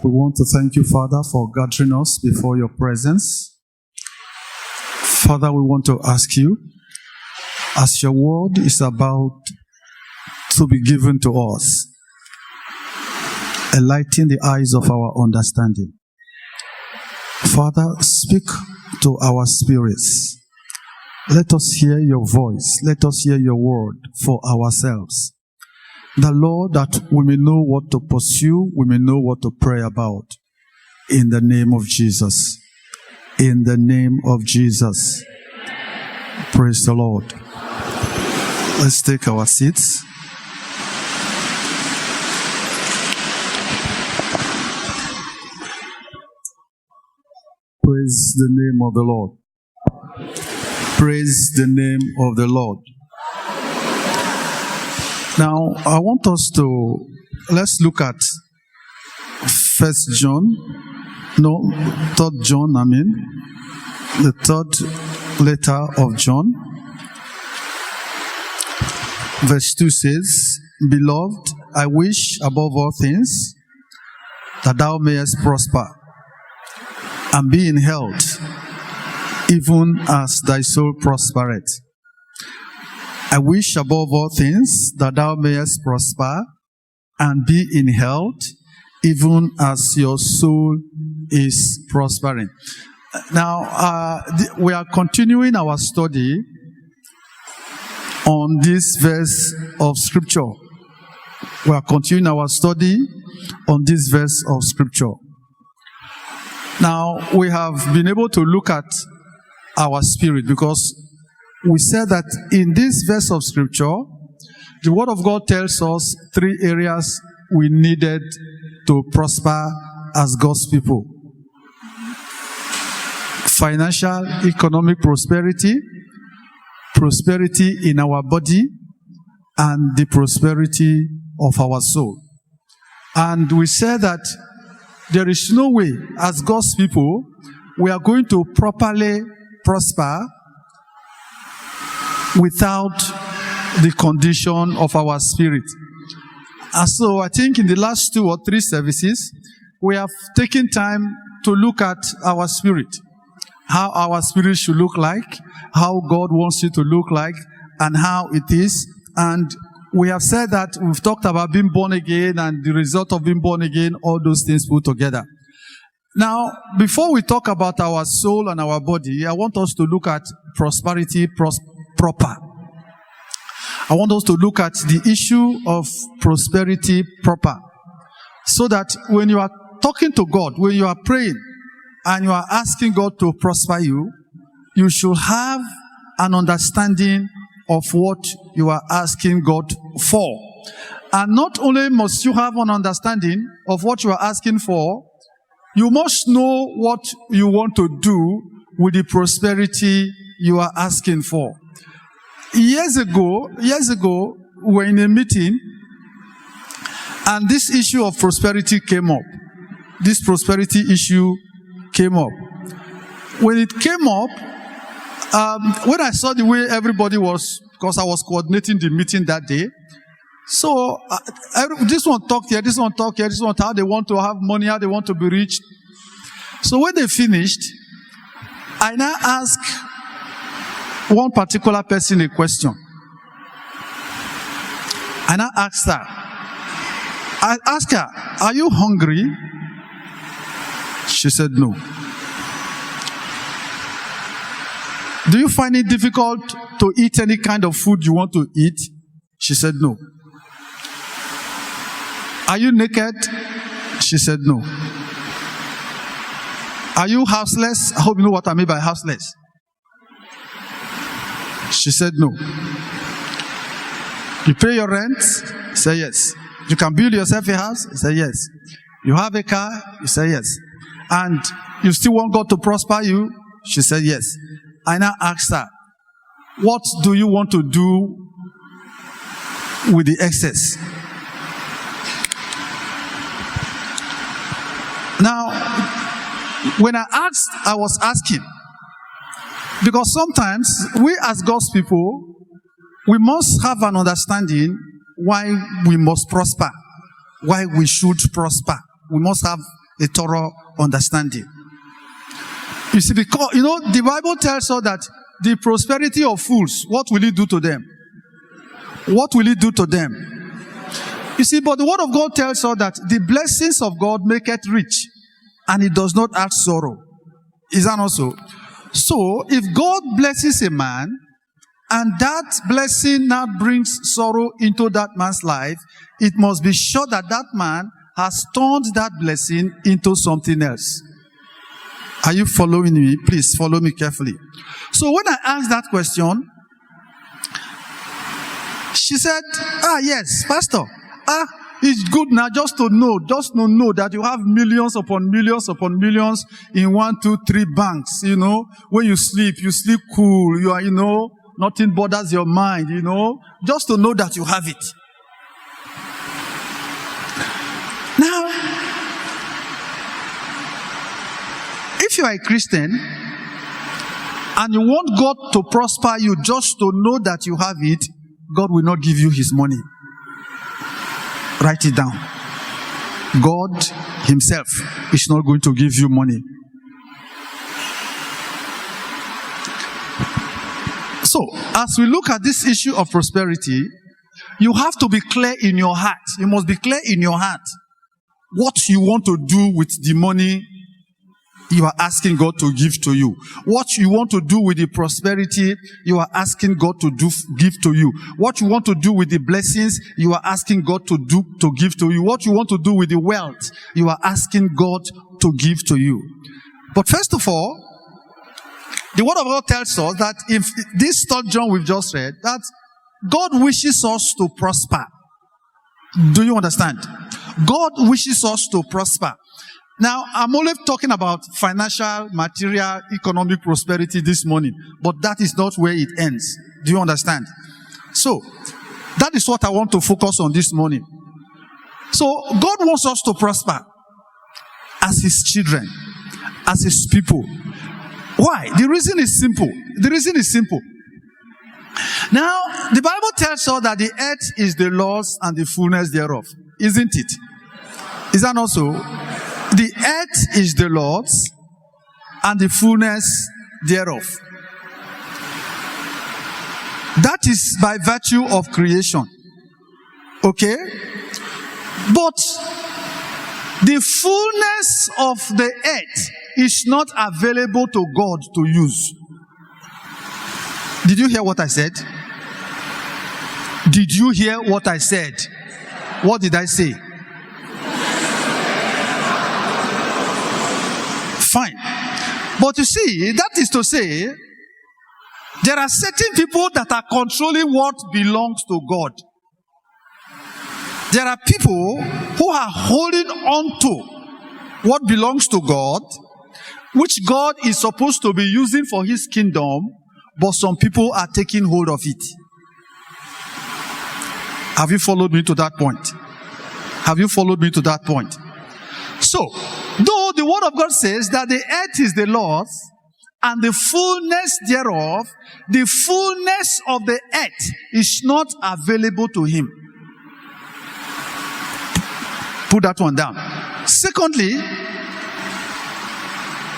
We want to thank you, Father, for gathering us before your presence. Father, we want to ask you, as your word is about to be given to us, enlighten the eyes of our understanding. Father, speak to our spirits. Let us hear your voice. Let us hear your word for ourselves. The Lord, that we may know what to pursue, we may know what to pray about. In the name of Jesus. In the name of Jesus. Praise the Lord. Let's take our seats. Praise the name of the Lord. Praise the name of the Lord. Now, I want us to, let's look at 3 John, the third letter of John. Verse 2 says, Beloved, I wish above all things that thou mayest prosper and be in health, even as thy soul prospereth. I wish above all things that thou mayest prosper and be in health, even as your soul is prospering. Now, we are continuing our study on this verse of Scripture. We are continuing our study on this verse of Scripture. Now, we have been able to look at our spirit because we said that in this verse of Scripture, the Word of God tells us 3 areas we needed to prosper as God's people. Financial, economic prosperity, prosperity in our body, and the prosperity of our soul. And we said that there is no way, as God's people, we are going to properly prosper without the condition of our spirit. And so I think in the last 2 or 3 services, we have taken time to look at our spirit, how our spirit should look like, how God wants it to look like, and how it is. And we have said that we've talked about being born again and the result of being born again, all those things put together. Now, before we talk about our soul and our body, I want us to look at prosperity proper. I want us to look at the issue of prosperity proper. So that when you are talking to God, when you are praying, and you are asking God to prosper you, you should have an understanding of what you are asking God for. And not only must you have an understanding of what you are asking for, you must know what you want to do with the prosperity you are asking for. Years ago, we were in a meeting, and this issue of prosperity came up. This prosperity issue came up. When it came up, when I saw the way everybody was, because I was coordinating the meeting that day, so this one talked here, this one talked here, this one how they want to have money, how they want to be rich. So when they finished, I now asked one particular person a question. I now asked her, are you hungry? She said no. Do you find it difficult to eat any kind of food you want to eat? She said no. Are you naked? She said no. Are you houseless? I hope you know what I mean by houseless. She said no. You pay your rent? Say yes. You can build yourself a house? Say yes. You have a car? You say yes. And you still want God to prosper you? She said yes. I now asked her, what do you want to do with the excess? Now, when I was asking, because sometimes we as God's people, we must have an understanding why we must prosper, why we should prosper. We must have a thorough understanding. You see, because, the Bible tells us that the prosperity of fools, what will it do to them? What will it do to them? You see, but the word of God tells us that the blessings of God make it rich, and it does not add sorrow. Is that not so? So, if God blesses a man, and that blessing now brings sorrow into that man's life, it must be sure that that man has turned that blessing into something else. Are you following me? Please follow me carefully. So when I asked that question, she said, yes, Pastor, it's good now just to know that you have millions upon millions in 1, 2, 3 banks, when you sleep cool, you are, nothing bothers your mind, just to know that you have it. Now, if you are a Christian and you want God to prosper you just to know that you have it, God will not give you his money. Write it down. God himself is not going to give you money. So, as we look at this issue of prosperity, you have to be clear in your heart. You must be clear in your heart what you want to do with the money you are asking God to give to you. What you want to do with the prosperity you are asking God to give to you. What you want to do with the blessings you are asking God to give to you. What you want to do with the wealth you are asking God to give to you. But first of all, the word of God tells us that if this 3rd John we've just read, that God wishes us to prosper. Do you understand? God wishes us to prosper. Now, I'm only talking about financial, material, economic prosperity this morning, but that is not where it ends. Do you understand? So, that is what I want to focus on this morning. So, God wants us to prosper as his children, as his people. Why? The reason is simple. Now, the Bible tells us that the earth is the Lord's and the fullness thereof. Isn't it? Is that not so? The earth is the Lord's and the fullness thereof. That is by virtue of creation. Okay? But the fullness of the earth is not available to God to use. Did you hear what I said? Did you hear what I said? What did I say? Fine. But you see, that is to say, there are certain people that are controlling what belongs to God. There are people who are holding on to what belongs to God, which God is supposed to be using for his kingdom, but some people are taking hold of it. Have you followed me to that point? Have you followed me to that point? So, though the word of God says that the earth is the Lord's and the fullness thereof, the fullness of the earth is not available to him. Put that one down. Secondly,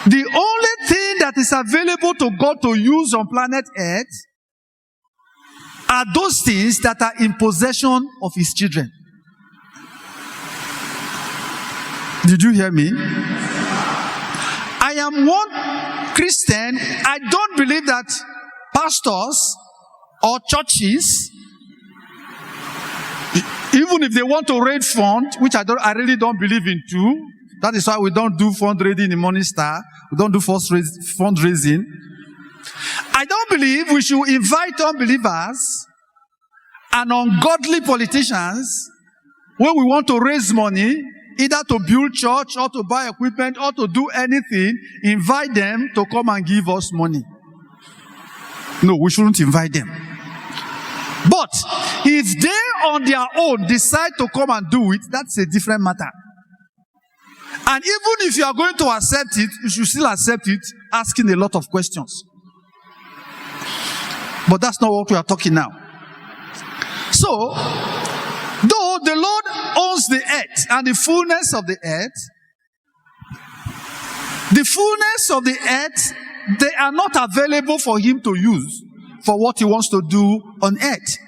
the only thing that is available to God to use on planet Earth are those things that are in possession of his children. Did you hear me? I am one Christian. I don't believe that pastors or churches, even if they want to raise funds, which I really don't believe in too. That is why we don't do fundraising in Morning Star. We don't do fundraising. I don't believe we should invite unbelievers and ungodly politicians when we want to raise money, either to build church or to buy equipment or to do anything, invite them to come and give us money. No, we shouldn't invite them. But if they on their own decide to come and do it, that's a different matter. And even if you are going to accept it, you should still accept it, asking a lot of questions. But that's not what we are talking now. So, though the Lord owns the earth and the fullness of the earth, The fullness of the earth, they are not available for him to use for what he wants to do on earth.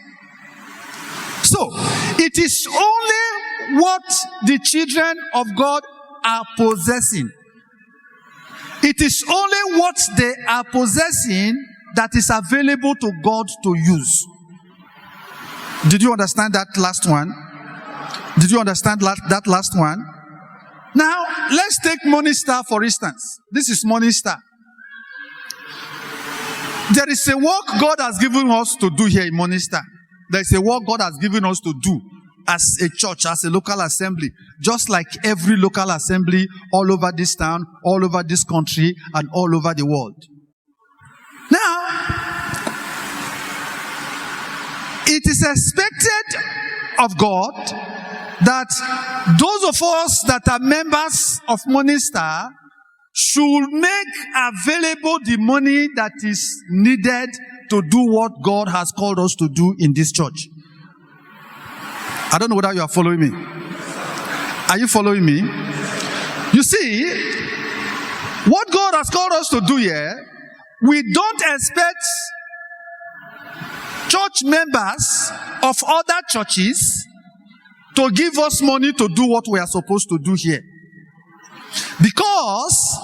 So, it is only what the children of God are possessing. It is only what they are possessing that is available to God to use. Did you understand that last one? Did you understand that last one? Now, let's take Morning Star for instance. This is Morning Star. There is a work God has given us to do here in Morning Star. There is a work God has given us to do as a church, as a local assembly, just like every local assembly all over this town, all over this country, and all over the world. Now, it is expected of God that those of us that are members of Morning Star should make available the money that is needed to do what God has called us to do in this church. I don't know whether you are following me. Are you following me? You see, what God has called us to do here, we don't expect church members of other churches to give us money to do what we are supposed to do here. Because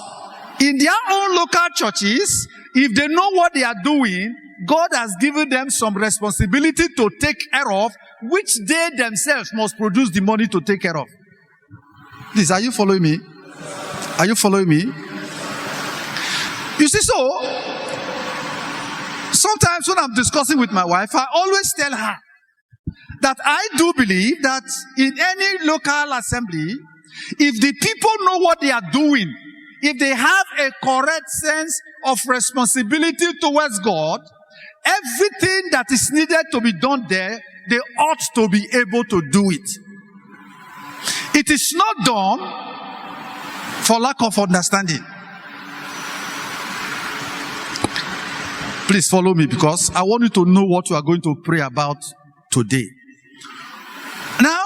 in their own local churches, if they know what they are doing, God has given them some responsibility to take care of, which they themselves must produce the money to take care of. Please, are you following me? Are you following me? You see, so, sometimes when I'm discussing with my wife, I always tell her that I do believe that in any local assembly, if the people know what they are doing, if they have a correct sense of responsibility towards God, everything that is needed to be done there, they ought to be able to do it. It is not done for lack of understanding. Please follow me because I want you to know what you are going to pray about today. Now,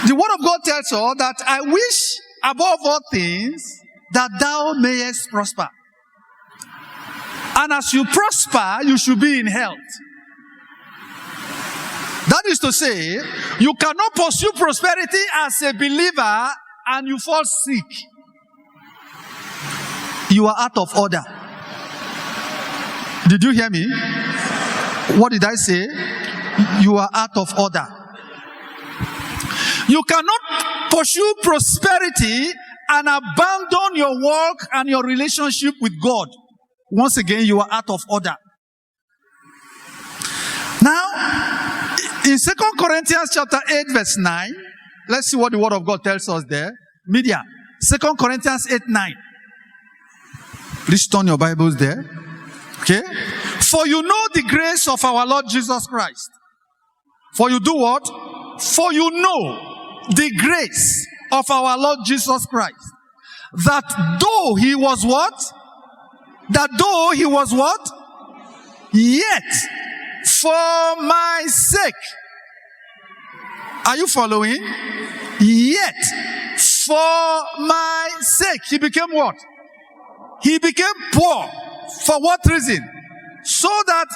the word of God tells us that I wish above all things that thou mayest prosper. And as you prosper, you should be in health. That is to say, you cannot pursue prosperity as a believer and you fall sick. You are out of order. Did you hear me? What did I say? You are out of order. You cannot pursue prosperity and abandon your work and your relationship with God. Once again, you are out of order. Now, in 2 Corinthians chapter 8, verse 9, let's see what the word of God tells us there. Media, 2 Corinthians 8, 9. Please turn your Bibles there. Okay? For you know the grace of our Lord Jesus Christ. For you do what? For you know the grace of our Lord Jesus Christ. That though he was what? That though he was what? Yet for my sake. Are you following? Yet for my sake. He became what? He became poor. For what reason? So that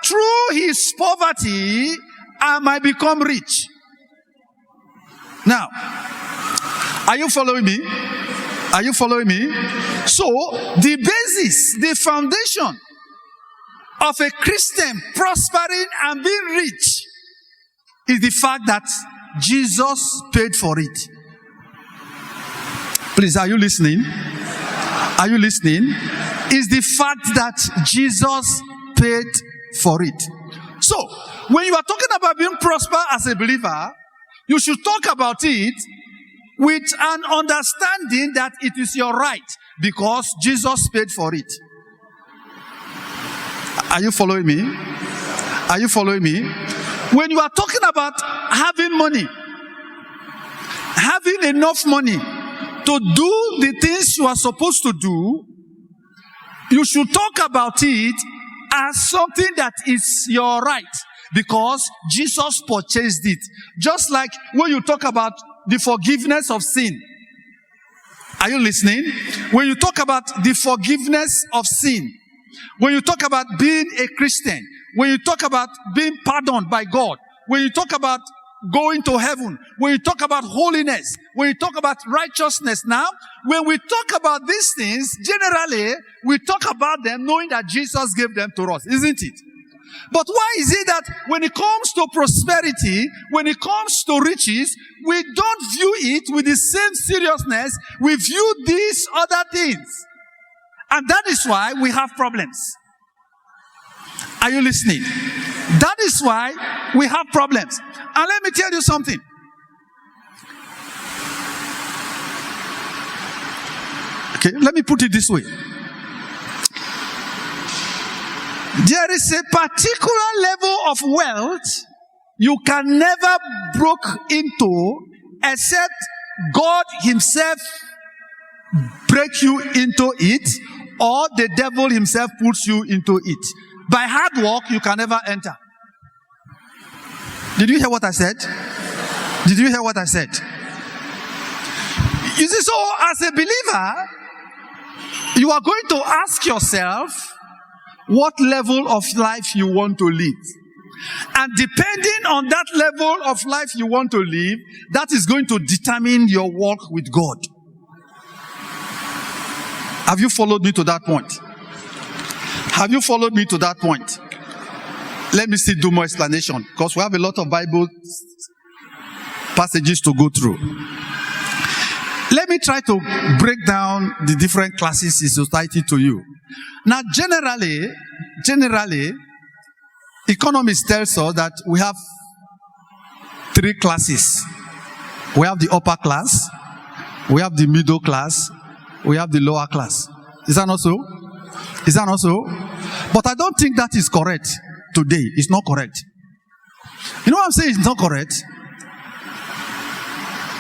through his poverty, I might become rich. Now, are you following me? Are you following me? So, the basis, the foundation of a Christian prospering and being rich is the fact that Jesus paid for it. Please, are you listening? Are you listening? Is the fact that Jesus paid for it. So, when you are talking about being prosperous as a believer, you should talk about it with an understanding that it is your right because Jesus paid for it. Are you following me? Are you following me? When you are talking about having money, having enough money to do the things you are supposed to do, you should talk about it as something that is your right because Jesus purchased it. Just like when you talk about the forgiveness of sin. Are you listening? When you talk about the forgiveness of sin, when you talk about being a Christian, when you talk about being pardoned by God, when you talk about going to heaven, when you talk about holiness, when you talk about righteousness, now, when we talk about these things, generally, we talk about them knowing that Jesus gave them to us, isn't it? But why is it that when it comes to prosperity, when it comes to riches, we don't view it with the same seriousness we view these other things? And that is why we have problems. Are you listening? That is why we have problems. And let me tell you something. Okay, let me put it this way. There is a particular level of wealth you can never break into except God himself break you into it, or the devil himself puts you into it. By hard work, you can never enter. Did you hear what I said? Did you hear what I said? You see, so as a believer, you are going to ask yourself what level of life you want to live. And depending on that level of life you want to live, that is going to determine your walk with God. Have you followed me to that point? Have you followed me to that point? Let me still do more explanation, because we have a lot of Bible passages to go through. Let me try to break down the different classes in society to you. Now, generally, economists tell us that we have three classes. We have the upper class, we have the middle class, we have the lower class. Is that not so? Is that not so? But I don't think that is correct today. It's not correct. You know what I'm saying? It's not correct.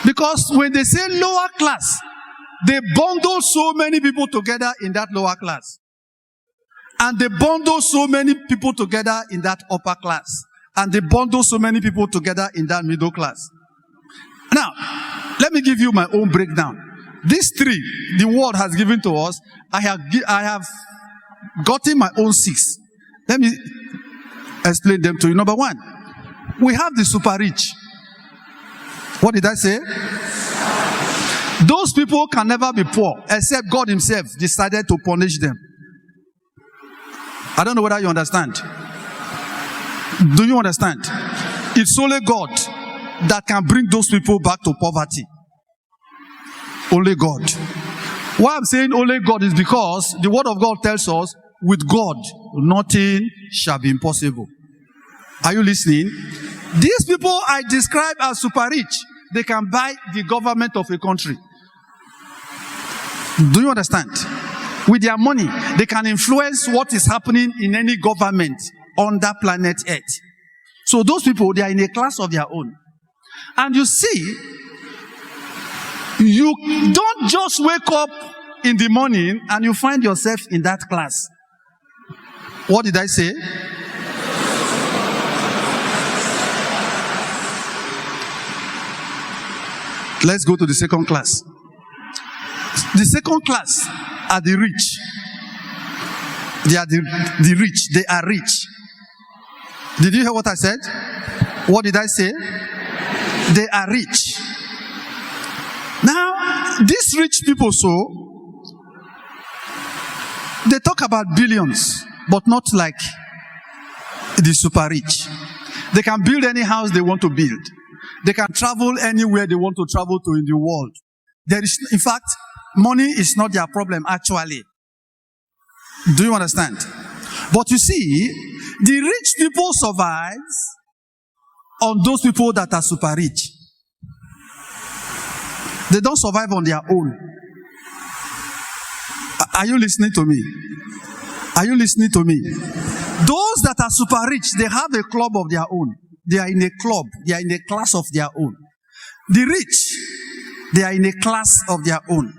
Because when they say lower class, they bundle so many people together in that lower class. And they bundle so many people together in that upper class. And they bundle so many people together in that middle class. Now, let me give you my own breakdown. These three, the world has given to us, I have gotten my own 6. Let me explain them to you. Number 1, we have the super rich. What did I say? Those people can never be poor, except God himself decided to punish them. I don't know whether you understand. Do you understand? It's only God that can bring those people back to poverty. Only God. Why I'm saying only God is because the word of God tells us, with God, nothing shall be impossible. Are you listening? These people I describe as super rich, they can buy the government of a country. Do you understand? With their money, they can influence what is happening in any government on that planet Earth. So those people, they are in a class of their own. And you see, you don't just wake up in the morning and you find yourself in that class. What did I say? Let's go to the second class. The second class are the rich. They are the rich. They are rich. Did you hear what I said? What did I say? They are rich. Now, these rich people, they talk about billions, but not like the super rich. They can build any house they want to build. They can travel anywhere they want to travel to in the world. There is, in fact, money is not their problem, actually. Do you understand? But you see, the rich people survive on those people that are super rich. They don't survive on their own. Are you listening to me? Are you listening to me? Those that are super rich, they have a club of their own. They are in a club. They are in a class of their own. The rich, they are in a class of their own.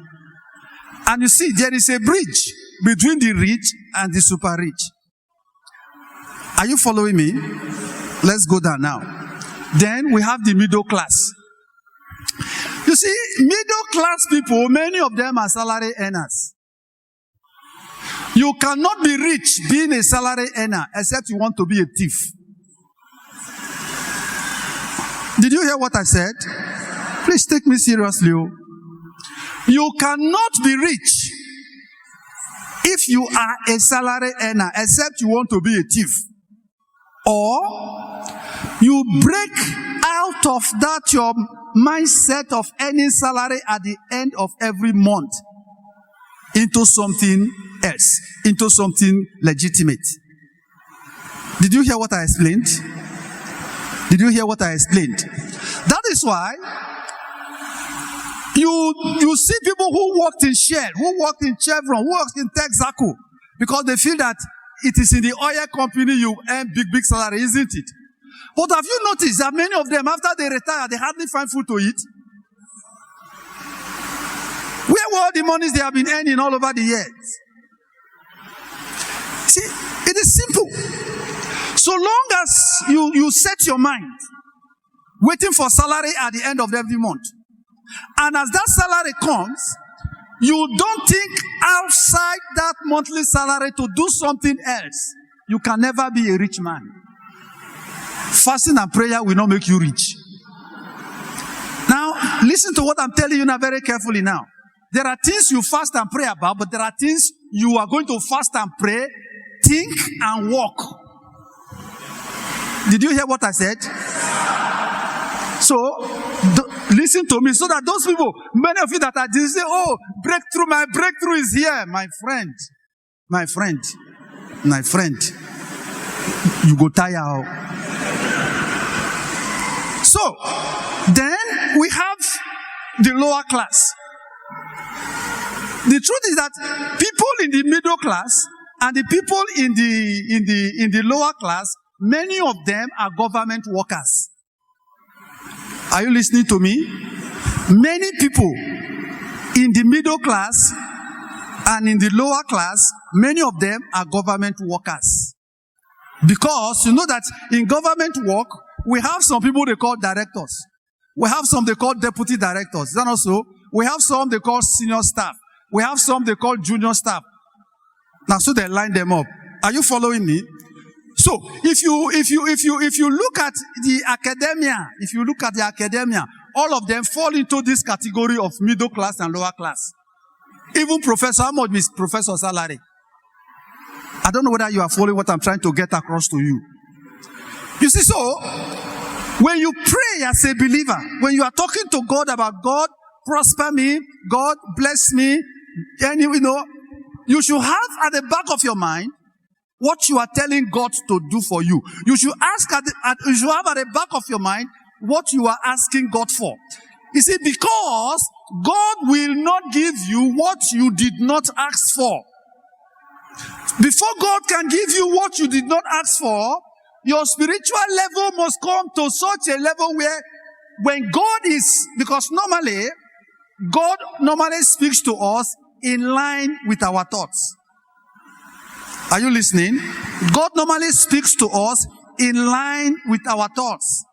And you see, there is a bridge between the rich and the super rich. Are you following me? Let's go down now. Then we have the middle class. You see, middle class people, many of them are salary earners. You cannot be rich being a salary earner except you want to be a thief. Did you hear what I said? Please take me seriously. You cannot be rich if you are a salary earner except you want to be a thief. Or you break out of that your mindset of earning salary at the end of every month into something else, into something legitimate. Did you hear what I explained? Did you hear what I explained? That is why you see people who worked in Shell, who worked in Chevron, who worked in Texaco, because they feel that it is in the oil company you earn big salary, isn't it? But have you noticed that many of them, after they retire, they hardly find food to eat? Where were all the monies they have been earning all over the years? See, it is simple. So long as you set your mind waiting for salary at the end of every month, and as that salary comes, you don't think outside that monthly salary to do something else, you can never be a rich man. Fasting and prayer will not make you rich. Now, listen to what I'm telling you now very carefully now. There are things you fast and pray about, but there are things you are going to fast and pray, think and walk. Did you hear what I said? So, listen to me so that those people, many of you that are just say, oh, breakthrough, my breakthrough is here. My friend, you go tire. So, then we have the lower class. The truth is that people in the middle class and the people in the lower class, many of them are government workers. Are you listening to me? Many people in the middle class and in the lower class, many of them are government workers. Because you know that in government work, we have some people they call directors. We have some they call deputy directors. Is that also? We have some they call senior staff. We have some they call junior staff. Now, so they line them up. Are you following me? So, if you look at the academia, all of them fall into this category of middle class and lower class. Even professor, how much is professor salary? I don't know whether you are following what I'm trying to get across to you. You see, so, when you pray as a believer, when you are talking to God about God, prosper me, God bless me, and you should have at the back of your mind what you are telling God to do for you. You should you should have at the back of your mind what you are asking God for. You see, because God will not give you what you did not ask for. Before God can give you what you did not ask for, your spiritual level must come to such a level where when God is, because God normally speaks to us in line with our thoughts. Are you listening? God normally speaks to us in line with our thoughts.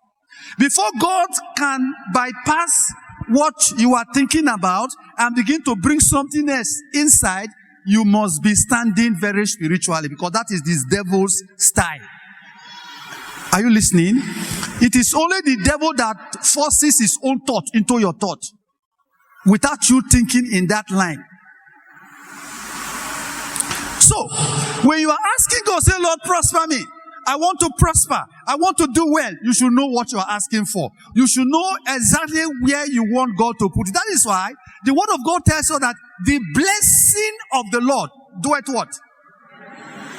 Before God can bypass what you are thinking about and begin to bring something else inside, you must be standing very spiritually, because that is this devil's style. Are you listening? It is only the devil that forces his own thought into your thought without you thinking in that line. So, when you are asking God, say, Lord, prosper me. I want to prosper. I want to do well. You should know what you are asking for. You should know exactly where you want God to put it. That is why the word of God tells us that the blessing of the Lord doeth what?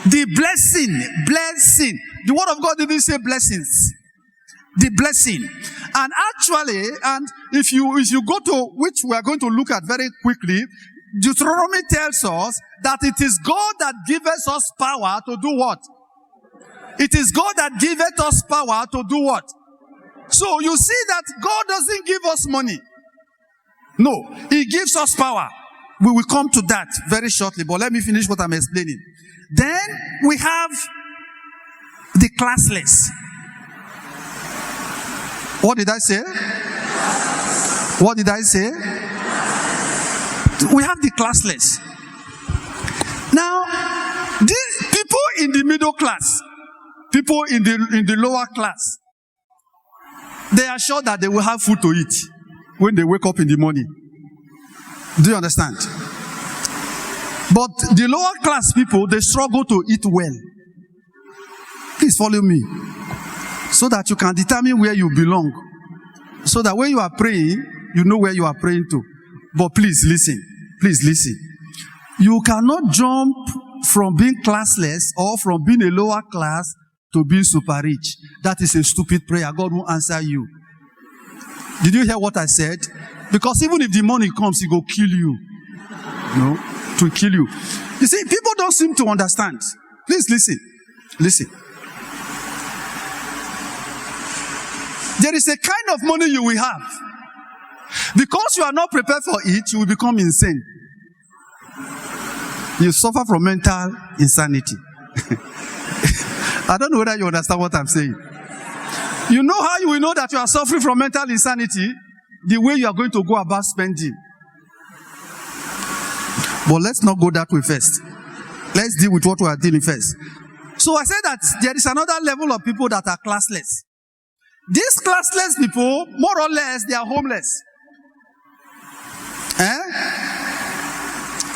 The blessing. The word of God didn't say blessings. The blessing. And actually, and if you go to, which we are going to look at very quickly, Deuteronomy tells us that it is God that giveth us power to do what? It is God that giveth us power to do what? So you see that God doesn't give us money. No, He gives us power. We will come to that very shortly, but let me finish what I'm explaining. Then we have the classless. What did I say? What did I say? We have the classless. Now, these people in the middle class, people in the lower class, they are sure that they will have food to eat when they wake up in the morning. Do you understand? But the lower class people, they struggle to eat well. Please follow me, so that you can determine where you belong. So that when you are praying, you know where you are praying to. But please listen. Please listen. You cannot jump from being classless or from being a lower class to being super rich. That is a stupid prayer. God won't answer you. Did you hear what I said? Because even if the money comes, it will kill you. No, to kill you. You see, people don't seem to understand. Please listen. Listen. There is a kind of money you will have. Because you are not prepared for it, you will become insane. You suffer from mental insanity. I don't know whether you understand what I'm saying. You know how you will know that you are suffering from mental insanity? The way you are going to go about spending. But let's not go that way first. Let's deal with what we are dealing first. So I said that there is another level of people that are classless. These classless people, more or less, they are homeless.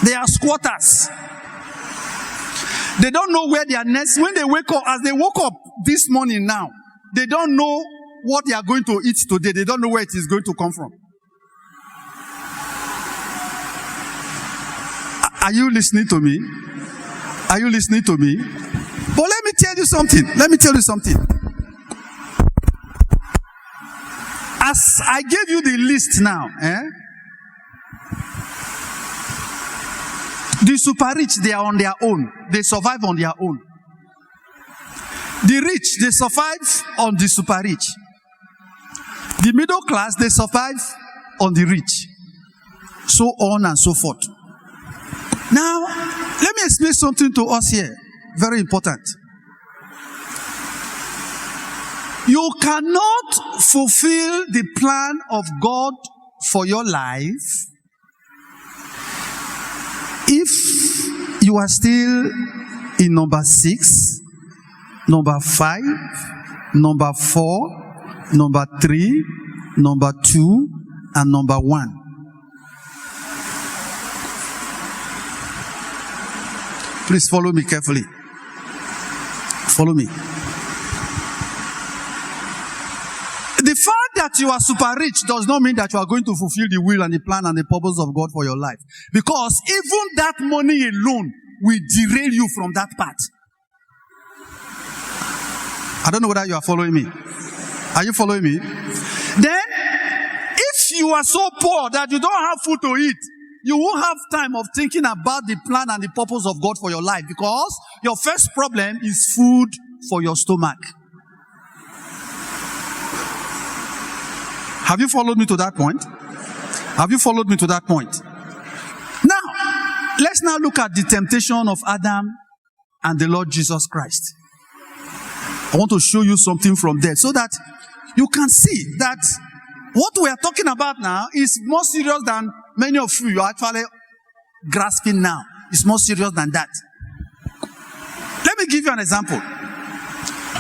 They are squatters. They don't know where they are next. When they wake up, as they woke up this morning now, they don't know what they are going to eat today. They don't know where it is going to come from. Are you listening to me? Are you listening to me? But let me tell you something. Let me tell you something. As I gave you the list now, the super rich, they are on their own. They survive on their own. The rich, they survive on the super rich. The middle class, they survive on the rich. So on and so forth. Now, let me explain something to us here. Very important. You cannot fulfill the plan of God for your life if you are still in number 6, number 5, number 4, number 3, number 2, and number 1. Please follow me carefully. Follow me. The fact that you are super rich does not mean that you are going to fulfill the will and the plan and the purpose of God for your life. Because even that money alone will derail you from that path. I don't know whether you are following me. Are you following me? Then, if you are so poor that you don't have food to eat, you won't have time of thinking about the plan and the purpose of God for your life. Because your first problem is food for your stomach. Have you followed me to that point? Have you followed me to that point? Now, let's now look at the temptation of Adam and the Lord Jesus Christ. I want to show you something from there so that you can see that what we are talking about now is more serious than many of you are actually grasping now. It's more serious than that. Let me give you an example.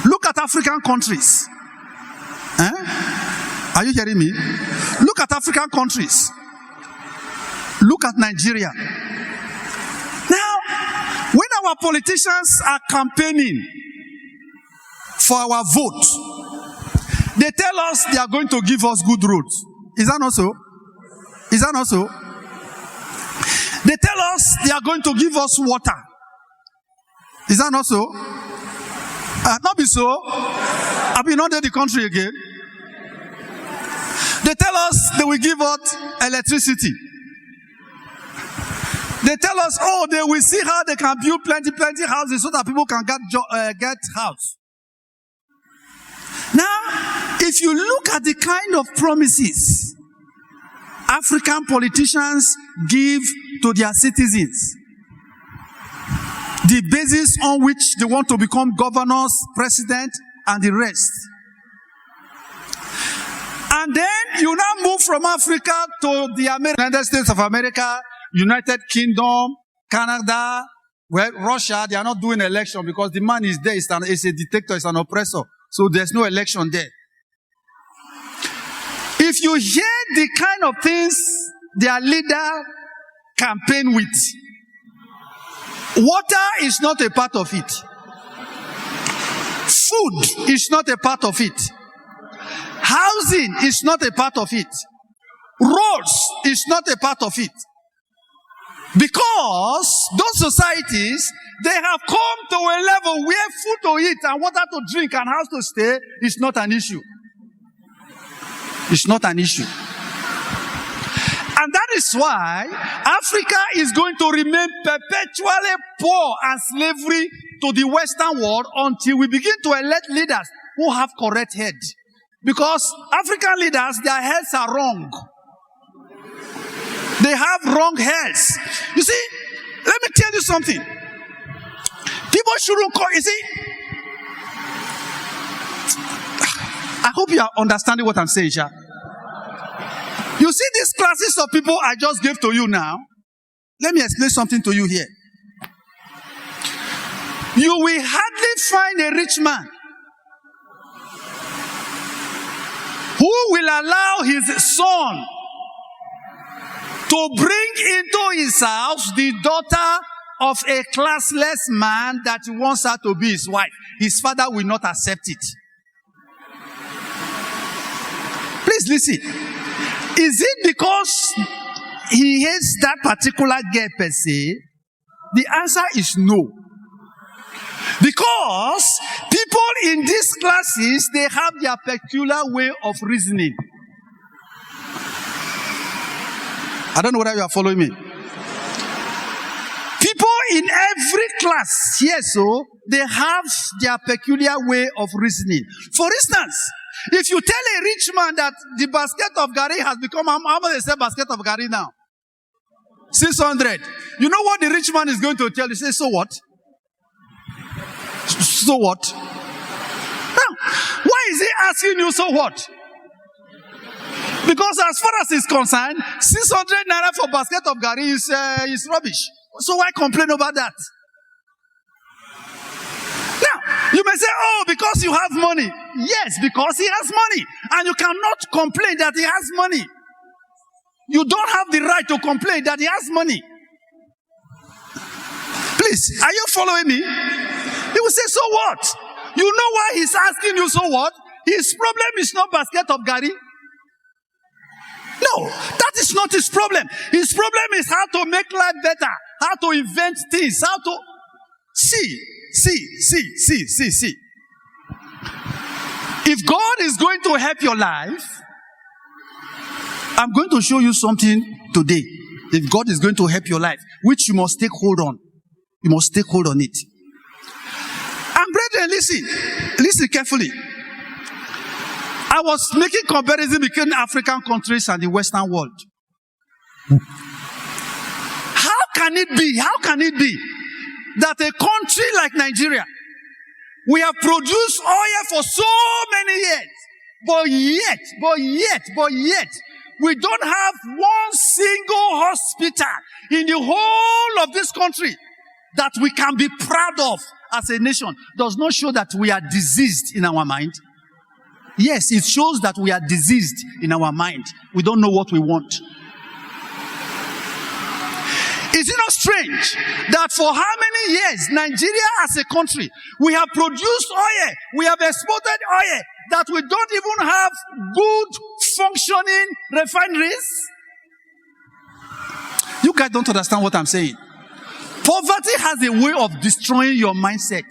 Look at African countries. Are you hearing me? Look at African countries. Look at Nigeria. Now, when our politicians are campaigning for our vote, they tell us they are going to give us good roads. Is that not so? Is that not so? They tell us they are going to give us water. Is that not so? Not be so. I've been under the country again. They tell us they will give us electricity. They tell us, oh, they will see how they can build plenty houses so that people can get house. Now, if you look at the kind of promises African politicians give to their citizens, the basis on which they want to become governors, president, and the rest. And then you now move from Africa to the United States of America, United Kingdom, Canada, Russia, they are not doing election because the man is there, is a dictator, is an oppressor. So there's no election there. If you hear the kind of things their leader campaign with, water is not a part of it. Food is not a part of it. Housing is not a part of it. Roads is not a part of it. Because those societies, they have come to a level where food to eat and water to drink and house to stay is not an issue. It's not an issue. And that is why Africa is going to remain perpetually poor and slavery to the Western world until we begin to elect leaders who have correct head. Because African leaders, their heads are wrong. They have wrong heads. You see, let me tell you something. People shouldn't call, you see. I hope you are understanding what I'm saying, Sha. You see these classes of people I just gave to you now? Let me explain something to you here. You will hardly find a rich man who will allow his son to bring into his house the daughter of a classless man that wants her to be his wife. His father will not accept it. Please listen. Is it because he hates that particular girl per se? The answer is no. Because people in these classes, they have their peculiar way of reasoning. I don't know whether you are following me. People in every class here, so they have their peculiar way of reasoning. For instance, if you tell a rich man that the basket of Gari has become, how much is the basket of Gari now? 600. You know what the rich man is going to tell you? Say, so what? So what? Now, why is he asking you so what? Because as far as he's concerned, 600 naira for basket of Gari is rubbish. So why complain about that? Now, you may say, oh, because you have money. Yes, because he has money. And you cannot complain that he has money. You don't have the right to complain that he has money. Please, are you following me? He will say, so what? You know why he's asking you so what? His problem is not basket of Gari. No, that is not his problem. His problem is how to make life better, how to invent things, how to see. If God is going to help your life, I'm going to show you something today. If God is going to help your life, which you must take hold on. You must take hold on it. And brethren, listen carefully. I was making comparison between African countries and the Western world. How can it be that a country like Nigeria, we have produced oil for so many years, but yet, we don't have one single hospital in the whole of this country that we can be proud of as a nation? Does not show that we are diseased in our mind. Yes, it shows that we are diseased in our mind. We don't know what we want. Is it not strange that for how many years Nigeria as a country, we have produced oil, we have exported oil, that we don't even have good functioning refineries? You guys don't understand what I'm saying. Poverty has a way of destroying your mindset.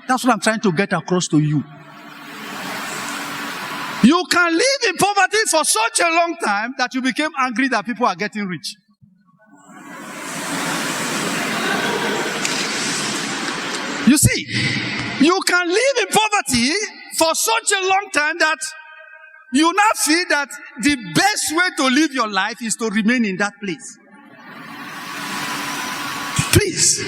That's what I'm trying to get across to you. You can live in poverty for such a long time that you became angry that people are getting rich. You see, you can live in poverty for such a long time that you now feel that the best way to live your life is to remain in that place. Please.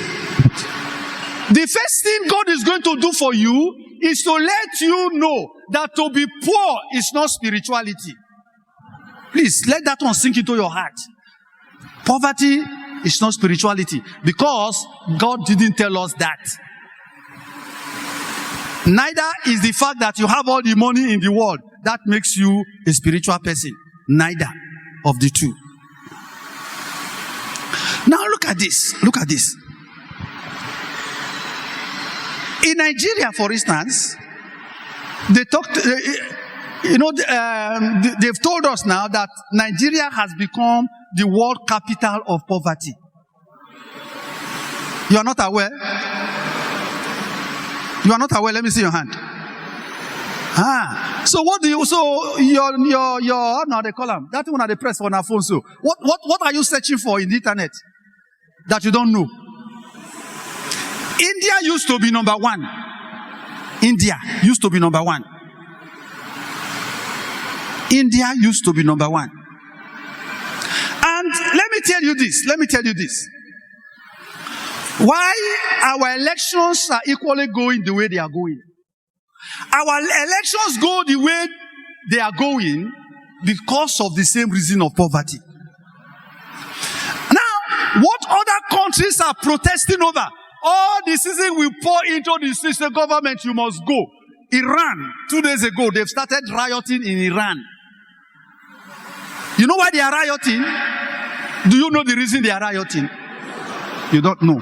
The first thing God is going to do for you is to let you know that to be poor is not spirituality. Please, let that one sink into your heart. Poverty is not spirituality, because God didn't tell us that. Neither is the fact that you have all the money in the world that makes you a spiritual person. Neither of the two. Now look at this. Look at this. In Nigeria, for instance, they talked. They've told us now that Nigeria has become the world capital of poverty. You are not aware? You are not aware? Let me see your hand. So what do you? So your now they call them that one at the press on our phone. So what are you searching for in the internet that you don't know? India used to be number one. India used to be number one. India used to be number one. And let me tell you this. Let me tell you this. Why our elections are equally going the way they are going. Our elections go the way they are going because of the same reason of poverty. Now, what other countries are protesting over? All the season we pour into the system government, you must go. Iran, 2 days ago, they've started rioting in Iran. You know why they are rioting? Do you know the reason they are rioting? You don't know.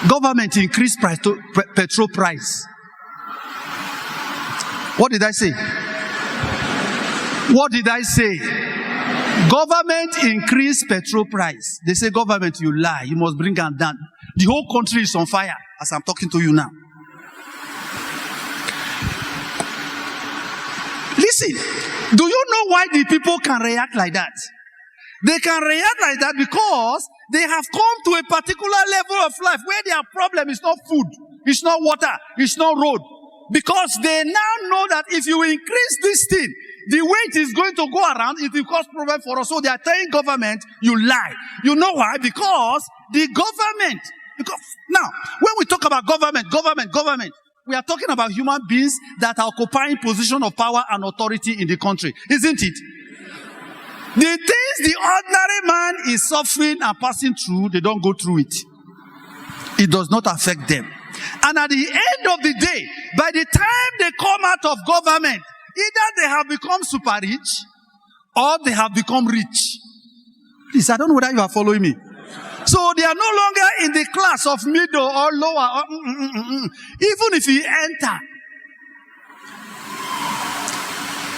Government increased price to petrol price. What did I say? What did I say? Government increased petrol price. They say, government, you lie. You must bring them down. The whole country is on fire as I'm talking to you now. Listen, do you know why the people can react like that? They can react like that because they have come to a particular level of life where their problem is not food, it's not water, it's not road. Because they now know that if you increase this thing, the way it is going to go around, it will cause problem for us. So they are telling government, you lie. You know why? Because the government, now, when we talk about government, we are talking about human beings that are occupying position of power and authority in the country, isn't it? The things the ordinary man is suffering and passing through, they don't go through it. It does not affect them. And at the end of the day, by the time they come out of government, either they have become super rich or they have become rich. Please, I don't know whether you are following me. So they are no longer in the class of middle or lower. Even if you enter.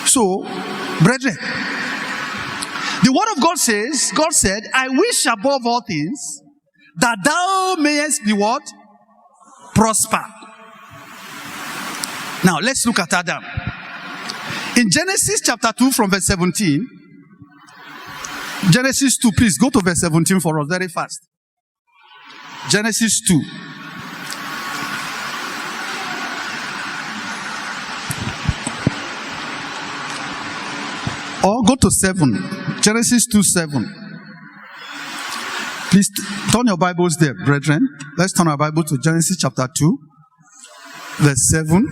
So, brethren, the word of God says, God said, I wish above all things that thou mayest be what? Prosper. Now, let's look at Adam. In Genesis chapter 2 from verse 17, Genesis 2, please go to verse 17 for us very fast. Genesis 2. Or go to 7. Genesis 2, 7. Please turn your Bibles there, brethren. Let's turn our Bible to Genesis chapter 2, verse 7.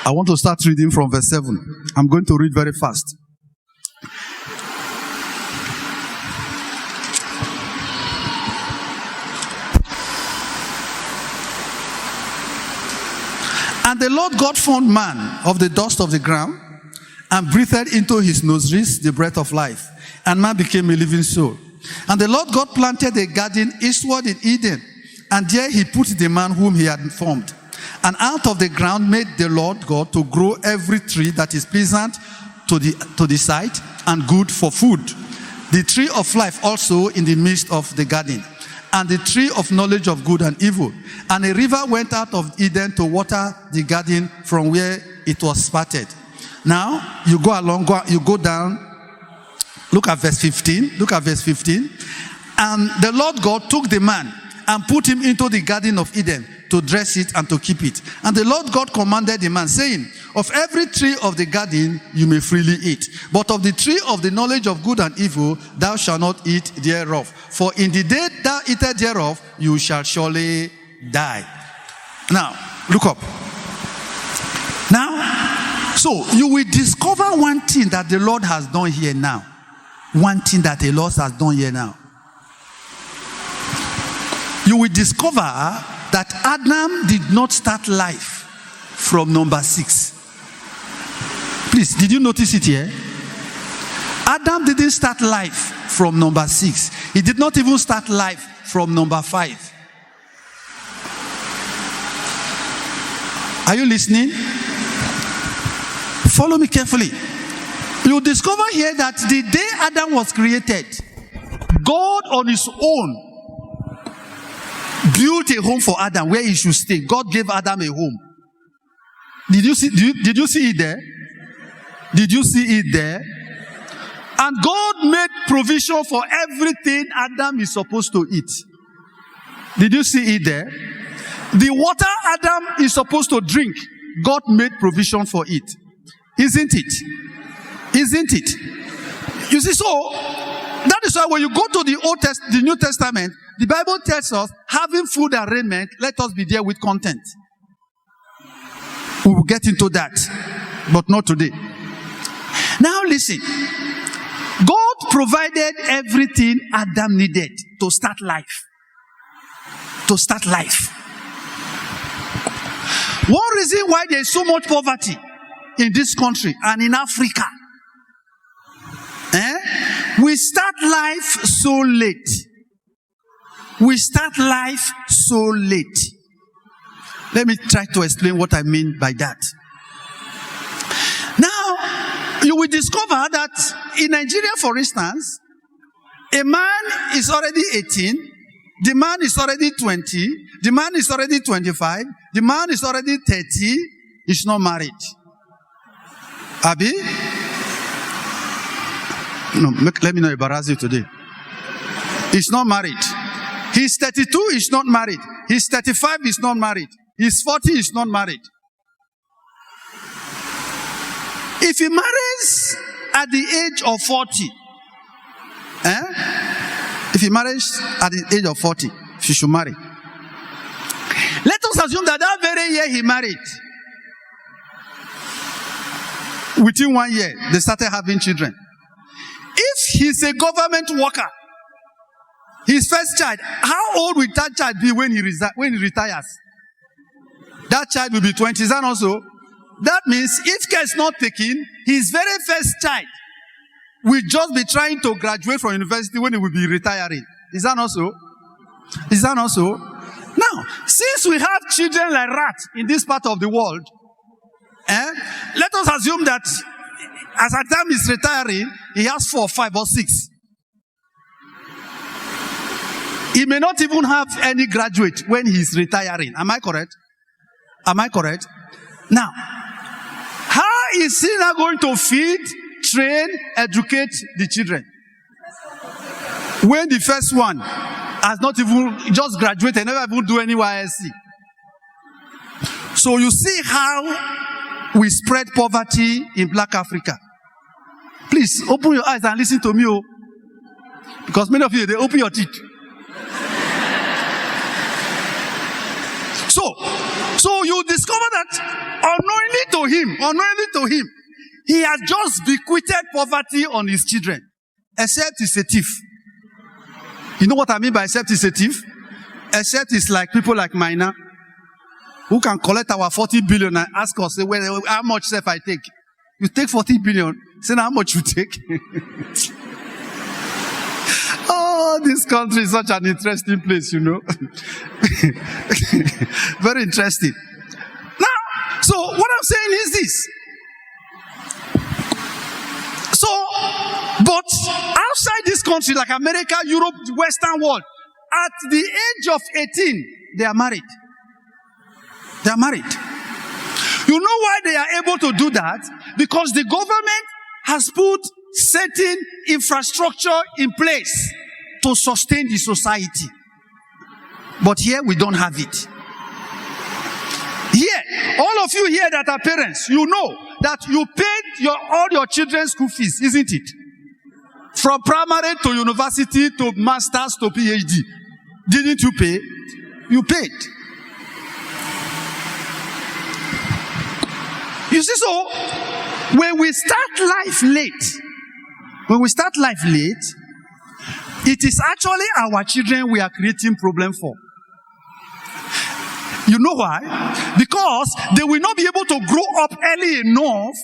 I want to start reading from verse 7. I'm going to read very fast. And the Lord God formed man of the dust of the ground and breathed into his nostrils the breath of life. And man became a living soul. And the Lord God planted a garden eastward in Eden. And there he put the man whom he had formed. And out of the ground made the Lord God to grow every tree that is pleasant to the sight and good for food. The tree of life also in the midst of the garden. And the tree of knowledge of good and evil. And a river went out of Eden to water the garden from where it was parted. Now, you go along, you go down. Look at verse 15. Look at verse 15. And the Lord God took the man and put him into the garden of Eden to dress it and to keep it. And the Lord God commanded the man, saying, of every tree of the garden you may freely eat, but of the tree of the knowledge of good and evil thou shalt not eat thereof. For in the day thou eatest thereof, you shall surely die. Now, look up. So you will discover one thing that the Lord has done here now. One thing that the Lord has done here now. You will discover that Adam did not start life from number 6. Please, did you notice it here? Adam didn't start life from number 6. He did not even start life from number 5. Are you listening? Follow me carefully. You discover here that the day Adam was created, God on his own built a home for Adam where he should stay. God gave Adam a home. Did you see it there? Did you see it there? And God made provision for everything Adam is supposed to eat. Did you see it there? The water Adam is supposed to drink, God made provision for it. Isn't it? Isn't it? You see, so that is why when you go to the New Testament, the Bible tells us, having food and raiment, let us be there with content. We will get into that, but not today. Now listen. God provided everything Adam needed to start life. To start life. One reason why there is so much poverty in this country and in Africa. We start life so late. We start life so late. Let me try to explain what I mean by that. Now, you will discover that in Nigeria, for instance, a man is already 18, the man is already 20, the man is already 25, the man is already 30, he's not married. Abi? No, let me not embarrass you today. He's not married. He's 32, he's not married. He's 35, he's not married. He's 40, he's not married. If he marries at the age of 40, if he marries at the age of 40, she should marry. Let us assume that very year he married. Within 1 year, they started having children. If he's a government worker, his first child, how old will that child be when he retires? That child will be 20. Is that also? That means if care is not taken, his very first child will just be trying to graduate from university when he will be retiring. Is that not so? Is that not so? Now, since we have children like rats in this part of the world, let us assume that as at time he's retiring, he has 4, 5, or 6. He may not even have any graduate when he's retiring. Am I correct? Am I correct? Now, how is he now going to feed, train, educate the children? When the first one has not even just graduated, never even do any YSC. So you see how we spread poverty in Black Africa. Please open your eyes and listen to me, because many of you, they open your teeth. So you discover that unknowingly to him, he has just bequeathed poverty on his children, except he's a thief. You know what I mean by except he's a thief? Except it's like people like Mina, who can collect our 40 billion and ask us, say, well, how much self I take? You take 40 billion, say how much you take? Oh, this country is such an interesting place, you know. Very interesting. Now, so what I'm saying is this. So, but outside this country, like America, Europe, the Western world, at the age of 18, they are married. They are married. You know why they are able to do that? Because the government has put certain infrastructure in place to sustain the society. But here we don't have it. Here, all of you here that are parents, you know that you paid all your children's school fees, isn't it? From primary to university to masters to PhD. Didn't you pay? You paid. You see, so When we start life late, it is actually our children we are creating problem for. You know why? Because they will not be able to grow up early enough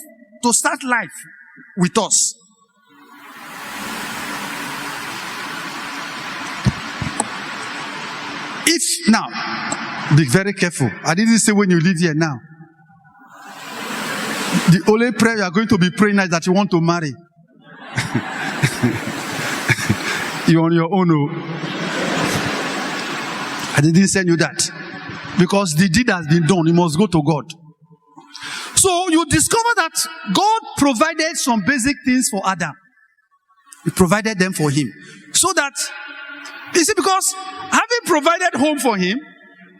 to start life with us. Now, be very careful. I didn't say when you leave here now. The only prayer you are going to be praying is that you want to marry. You're on your own. I didn't send you that. Because the deed has been done. You must go to God. So you discover that God provided some basic things for Adam. He provided them for him. So that, you see, because having provided home for him,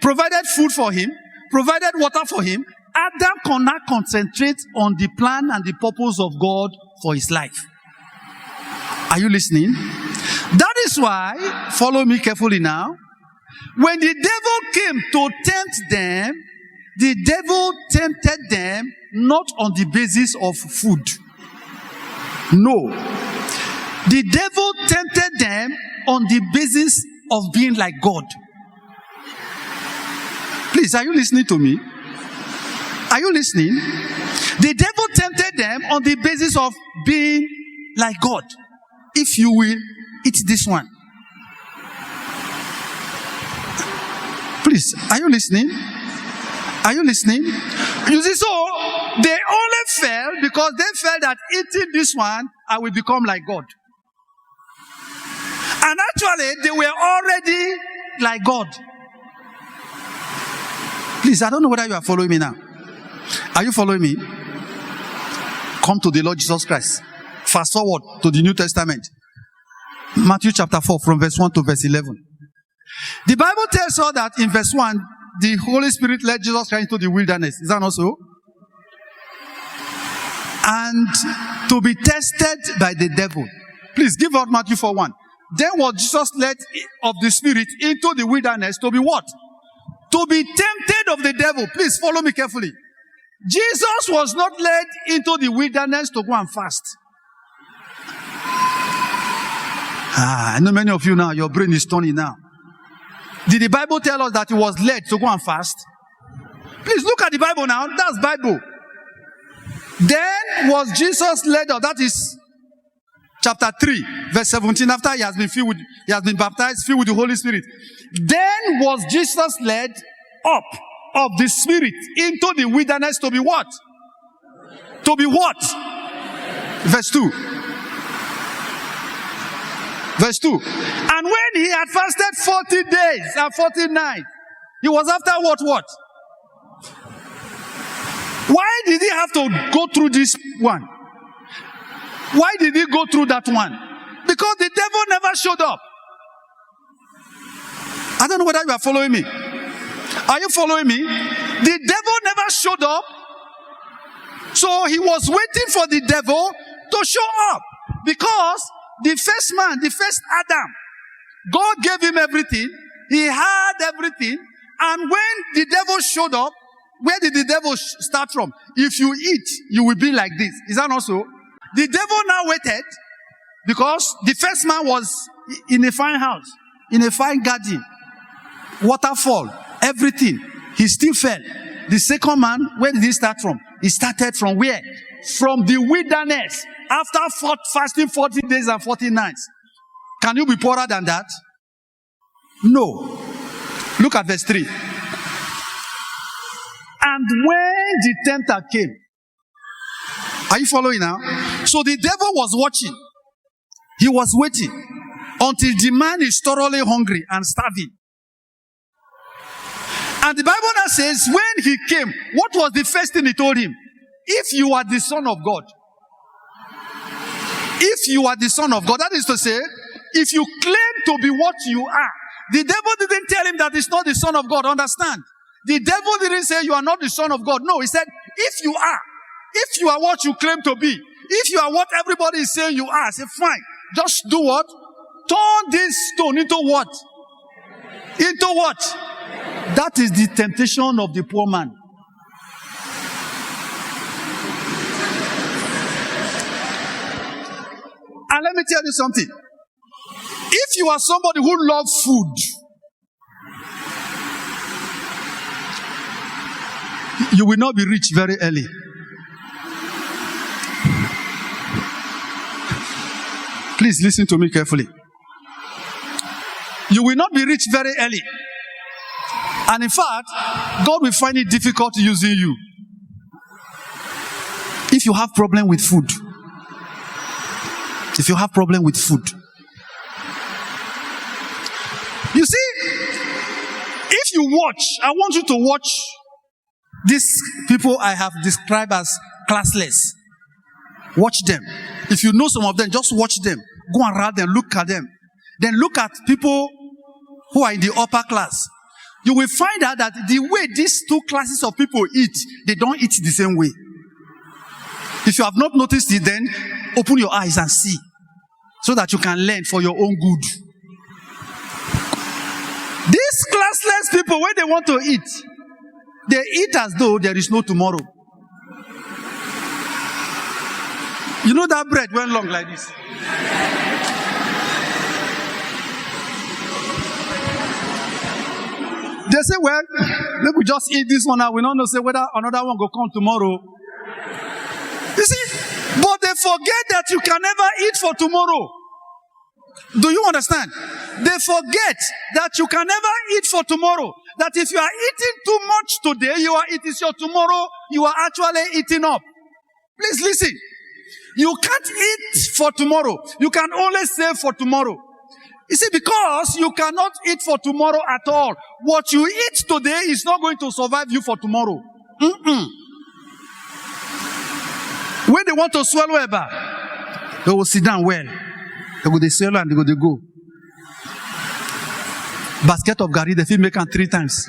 provided food for him, provided water for him, Adam cannot concentrate on the plan and the purpose of God for his life. Are you listening? That is why, follow me carefully now, when the devil came to tempt them, the devil tempted them not on the basis of food. No. The devil tempted them on the basis of being like God. Please, are you listening to me? Are you listening? The devil tempted them on the basis of being like God. If you will, eat this one. Please, are you listening? Are you listening? You see, so they only fell because they felt that eating this one, I will become like God. And actually, they were already like God. Please, I don't know whether you are following me now. Are you following me? Come to the Lord Jesus Christ. Fast forward to the New Testament. Matthew chapter 4 from verse 1 to verse 11. The Bible tells us that in verse 1, the Holy Spirit led Jesus Christ into the wilderness. Is that not so? And to be tested by the devil. Please give out Matthew 4:1. Then was Jesus led of the Spirit into the wilderness to be what? To be tempted of the devil. Please follow me carefully. Jesus was not led into the wilderness to go and fast. I know many of you now, your brain is turning now. Did the Bible tell us that he was led to go and fast? Please look at the Bible now. That's Bible. Then was Jesus led, or that is chapter 3, verse 17, after he has been baptized, filled with the Holy Spirit. Then was Jesus led up of the Spirit into the wilderness to be what? To be what? Verse 2. Verse 2. And when he had fasted 40 days and 40 nights, he was after what? Why did he have to go through this one? Why did he go through that one? Because the devil never showed up. I don't know whether you are following me. Are you following me? The devil never showed up. So he was waiting for the devil to show up. Because the first man, the first Adam, God gave him everything. He had everything. And when the devil showed up, where did the devil start from? If you eat, you will be like this. Is that not so? The devil now waited because the first man was in a fine house, in a fine garden, waterfall, everything. He still fell. The second man, where did he start from? He started from where? From the wilderness. After fasting 40 days and 40 nights. Can you be poorer than that? No. Look at verse 3. And when the tempter came, are you following now? So the devil was watching. He was waiting until the man is thoroughly hungry and starving. And the Bible now says, when he came, what was the first thing he told him? If you are the Son of God. If you are the Son of God, that is to say, if you claim to be what you are, the devil didn't tell him that he's not the Son of God. Understand? The devil didn't say you are not the Son of God. No, he said, if you are what you claim to be, if you are what everybody is saying you are, say, fine, just do what? Turn this stone into what? Into what? That is the temptation of the poor man. And let me tell you something. If you are somebody who loves food, you will not be rich very early. Please listen to me carefully. You will not be rich very early. And in fact, God will find it difficult using you. If you have problem with food. If you have problem with food. You see, if you watch, I want you to watch these people I have described as classless. Watch them. If you know some of them, just watch them. Go around them, look at them. Then look at people who are in the upper class. You will find out that the way these two classes of people eat, they don't eat the same way. If you have not noticed it, then open your eyes and see, so that you can learn for your own good. These classless people, when they want to eat, they eat as though there is no tomorrow. You know that bread went long like this. They say, well, let me just eat this one now. We don't know say whether another one will come tomorrow. You see, but they forget that you can never eat for tomorrow. Do you understand? They forget that you can never eat for tomorrow. That if you are eating too much today, it is your tomorrow you are actually eating up. Please listen. You can't eat for tomorrow. You can only save for tomorrow. You see, because you cannot eat for tomorrow at all. What you eat today is not going to survive you for tomorrow. When they want to swallow a bar, they will sit down well. They go, they swallow and they go. Basket of gari, they feel make them 3 times.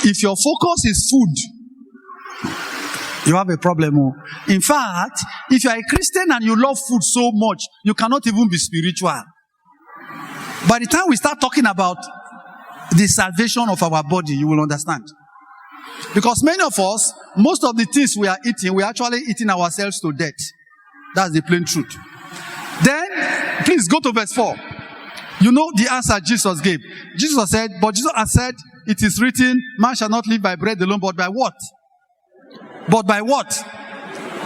If your focus is food, you have a problem. In fact, if you are a Christian and you love food so much, you cannot even be spiritual. By the time we start talking about the salvation of our body, you will understand. Because many of us, most of the things we are eating, we are actually eating ourselves to death. That's the plain truth. Then, please go to verse 4. You know the answer Jesus gave. Jesus said, but Jesus has said, it is written, man shall not live by bread alone, but by what? But by what?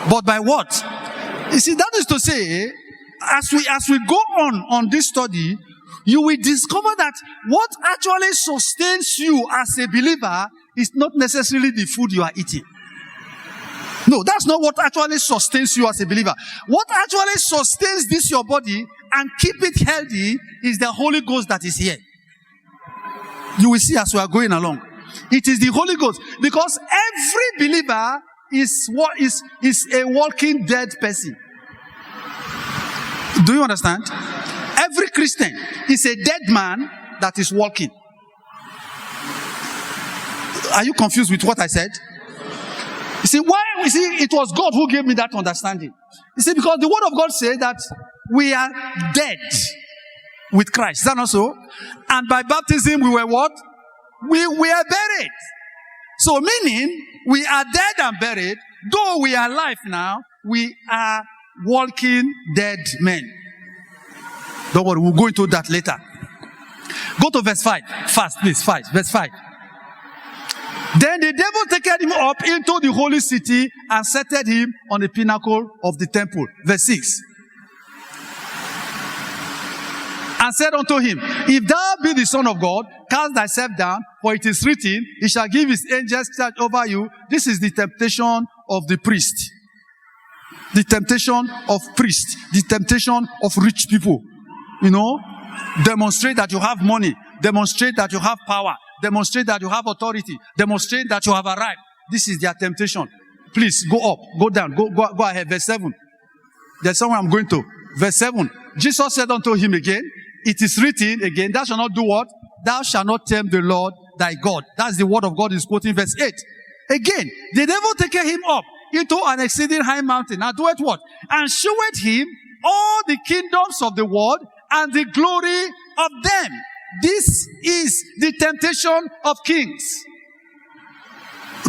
But by what? You see, that is to say, as we go on this study, you will discover that what actually sustains you as a believer is not necessarily the food you are eating. No, that's not what actually sustains you as a believer. What actually sustains this your body and keep it healthy is the Holy Ghost that is here. You will see as we are going along. It is the Holy Ghost. Because every believer is a walking dead person. Do you understand? Every Christian is a dead man that is walking. Are you confused with what I said? You see, why? You see, it was God who gave me that understanding. You see, because the Word of God says that we are dead with Christ. Is that not so? And by baptism, we were what? We were buried. So meaning, we are dead and buried. Though we are alive now, we are walking dead men. Don't worry, we'll go into that later. Go to verse 5. Fast, please. Verse 5. Then the devil taketh him up into the holy city and seated him on the pinnacle of the temple. Verse 6. And said unto him, if thou be the Son of God, cast thyself down, for it is written, he shall give his angels charge over you. This is the temptation of the priest. The temptation of priests. The temptation of rich people. You know, demonstrate that you have money. Demonstrate that you have power. Demonstrate that you have authority. Demonstrate that you have arrived. This is their temptation. Please, go up, go down, go ahead. Verse 7. There's somewhere I'm going to. Verse 7. Jesus said unto him again, it is written again, thou shalt not do what? Thou shalt not tempt the Lord thy God. That's the word of God is quoting verse 8. Again, the devil taketh him up into an exceeding high mountain. And doeth what? And showeth him all the kingdoms of the world and the glory of them. This is the temptation of kings.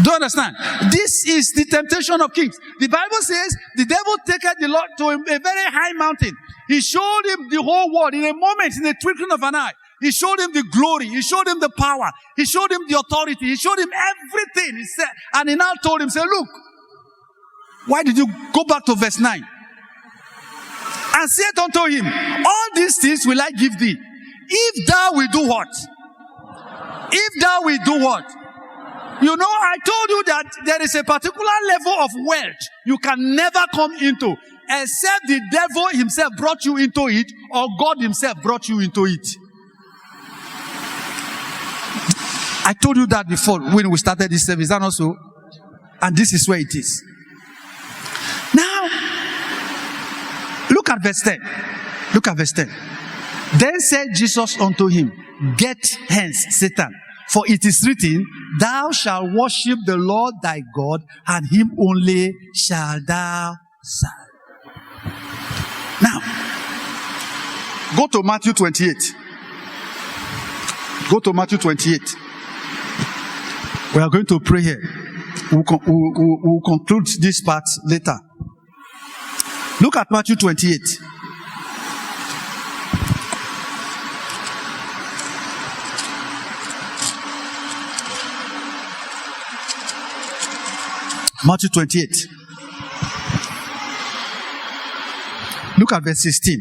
Do you understand? This is the temptation of kings. The Bible says the devil taketh the Lord to a very high mountain. He showed him the whole world in a moment, in the twinkling of an eye. He showed him the glory. He showed him the power. He showed him the authority. He showed him everything. He said, and he now told him, say, look, why did you go back to verse 9? And said unto him, all these things will I give thee, if thou will do what? If thou will do what? You know, I told you that there is a particular level of wealth you can never come into, except the devil himself brought you into it, or God himself brought you into it. I told you that before when we started this service, and also, and this is where it is. Now, look at verse 10. Look at verse 10. Then said Jesus unto him, get hence, Satan, for it is written, thou shalt worship the Lord thy God, and him only shalt thou serve. Now, go to Matthew 28. Go to Matthew 28. We are going to pray here. We'll conclude this part later. Look at Matthew 28. Matthew 28. Look at verse 16.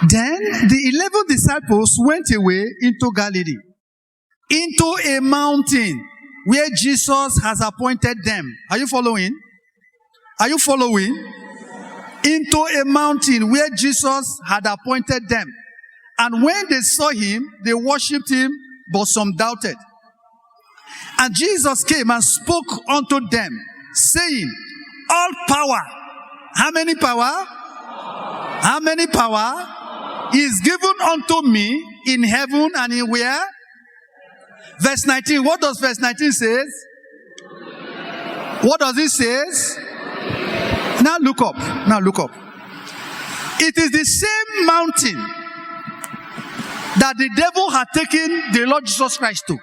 Then the 11 disciples went away into Galilee, into a mountain where Jesus has appointed them. Are you following? Are you following? Into a mountain where Jesus had appointed them. And when they saw him, they worshipped him, but some doubted. And Jesus came and spoke unto them, saying, all power. How many power? How many power is given unto me in heaven and in where? Verse 19. What does verse 19 says? What does it says? Now look up. Now look up. It is the same mountain that the devil had taken the Lord Jesus Christ to,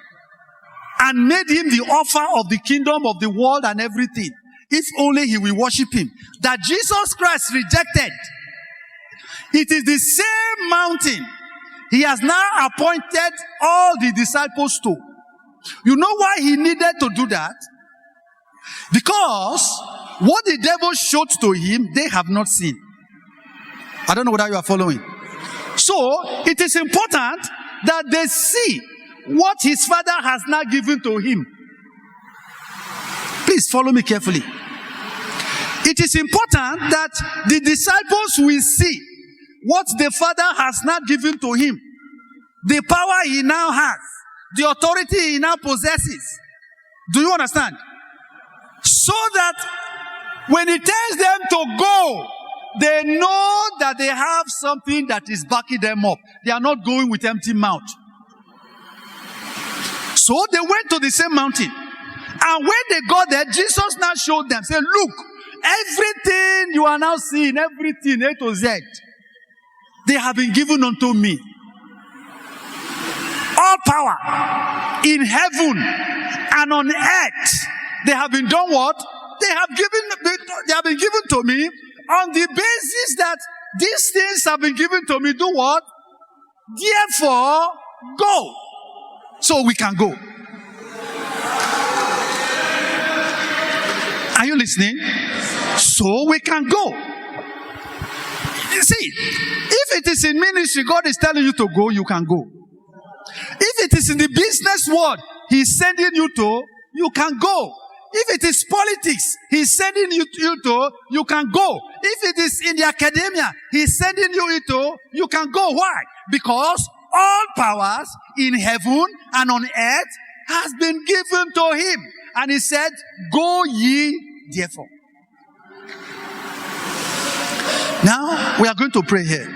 and made him the offer of the kingdom of the world and everything, if only he will worship him, that Jesus Christ rejected. It is the same mountain he has now appointed all the disciples to. You know why he needed to do that? Because what the devil showed to him, they have not seen. I don't know whether you are following. So, it is important that they see what his father has now given to him. Please follow me carefully. It is important that the disciples will see what the father has now given to him. The power he now has. The authority he now possesses. Do you understand? So that when he tells them to go, they know that they have something that is backing them up. They are not going with empty mouth. So they went to the same mountain. And when they got there, Jesus now showed them, say, look, everything you are now seeing, everything, A to Z, they have been given unto me. All power in heaven and on earth, they have been done what? They have been given to me on the basis that these things have been given to me. Do what? Therefore, go. So we can go. Are you listening? So we can go. You see, if it is in ministry, God is telling you to go, you can go. If it is in the business world, He's sending you to, you can go. If it is politics, He's sending you to, you can go. If it is in the academia, He's sending you into, you can go. Why? Because all powers in heaven and on earth has been given to Him. And He said, go ye therefore. Now, we are going to pray here.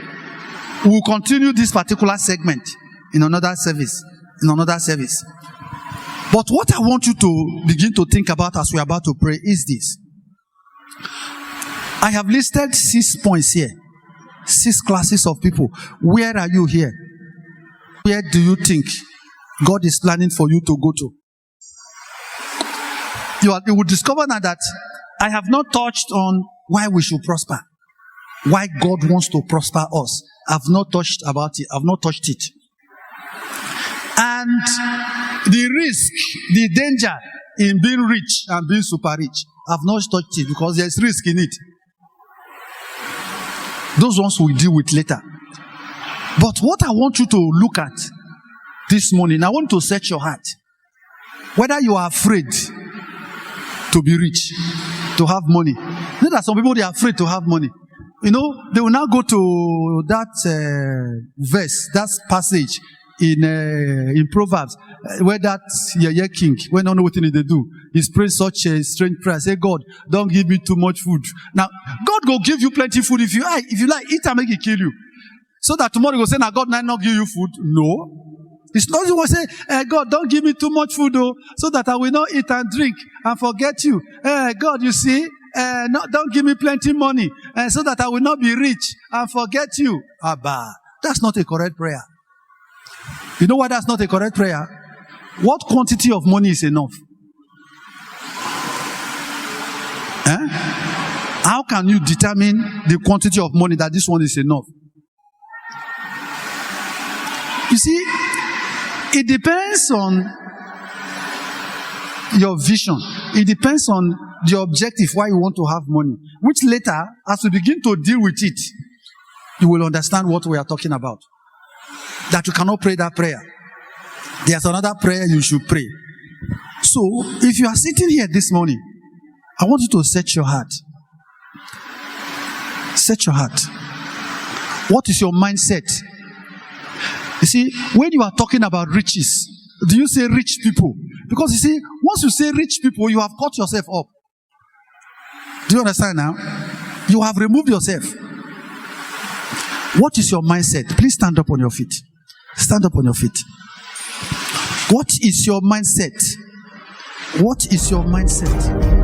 We will continue this particular segment in another service. But what I want you to begin to think about as we are about to pray is this. I have listed 6 points here. 6 classes of people. Where are you here? Where do you think God is planning for you to go to? you will discover now that I have not touched on why we should prosper. Why God wants to prosper us. I've not touched about it. I've not touched it. And the risk, the danger in being rich and being super rich, I've not touched it because there's risk in it. Those ones we'll deal with later. But what I want you to look at this morning, I want to search your heart. Whether you are afraid to be rich, to have money. You know that some people, they are afraid to have money. You know, they will now go to that verse, that passage in Proverbs, where that king, when I know what they do, he's praying such a strange prayer. Say, God, don't give me too much food. Now, God will give you plenty food if you like, eat and make it kill you. So that tomorrow you will say, now God might not give you food. No. It's not you will say, God, don't give me too much food, though, so that I will not eat and drink and forget you. God, you see, don't give me plenty money, so that I will not be rich and forget you. Abba, that's not a correct prayer. You know why that's not a correct prayer? What quantity of money is enough? How can you determine the quantity of money that this one is enough? You see, it depends on your vision. It depends on the objective why you want to have money. Which later, as we begin to deal with it, you will understand what we are talking about. That you cannot pray that prayer. There's another prayer you should pray. So, if you are sitting here this morning, I want you to search your heart. Search your heart. What is your mindset? You see, when you are talking about riches, do you say rich people? Because you see, once you say rich people, you have cut yourself up. Do you understand now? You have removed yourself. What is your mindset? Please stand up on your feet. Stand up on your feet. What is your mindset? What is your mindset?